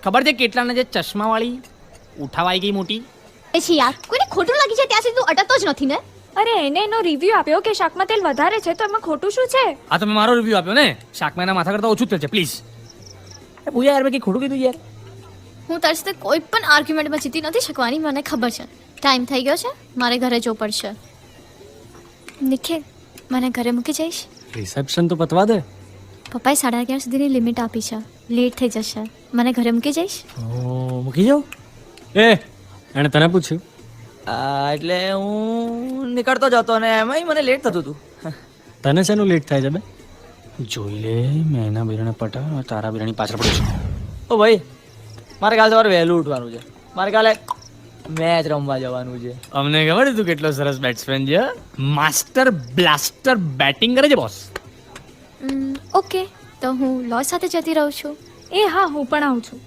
ખબર છે કેટલાને જે ચશ્માવાળી ઉઠાવાઈ ગઈ મોટી? એ છે યાર, કોઈને ખોટું લાગી જાય ત્યાં સુધી તું અટકતો જ નથી ને. અરે એને એનો રિવ્યુ આપ્યો કે શાકમાં તેલ વધારે છે તો એમાં ખોટું શું છે? આ તમે મારો રિવ્યુ આપ્યો ને, શાકમાં એના માથા કરતા ઓછું જ છે પ્લીઝ. એ પૂજા યાર, મેં કંઈ ખોટું કીધું યાર? હું તારી સાથે કોઈ પણ આર્ગ્યુમેન્ટમાં જીતી નથી શકવાની, મને ખબર છે. ટાઈમ થઈ ગયો છે, મારે ઘરે જવું પડશે. નિખિલ, મને ઘરે મૂકી જઈશ? રિસેપ્શન તો પતવા દે. પપ્પાએ 11:30 સુધીની લિમિટ આપી છે, લેટ થઈ જશે. મને ઘરે મૂકી જઈશ? મૂકી જાઉં? એ એણે તને પૂછ્યું? એટલે હું નીકળતો જ હતો ને એમાંય મને લેટ થતું હતું. તને શેનું લેટ થાય છે બે? જોઈ લે, મેં એના બિરણે પટા તારા બિરણી પાછળ પડ્યો છું. ઓ ભાઈ, મારે કાલે સવારે વહેલું ઉઠવાનું છે. મારે કાલે મેચ રમવા જવાનું છે. અમને ખબર છે તું કેટલો સરસ બેટ્સમેન છે. માસ્ટર બ્લાસ્ટર બેટિંગ કરે છે બોસ. ઓકે, તો હું લોસ સાથે જતી રહું છું. એ હા, હું પણ આવું છું.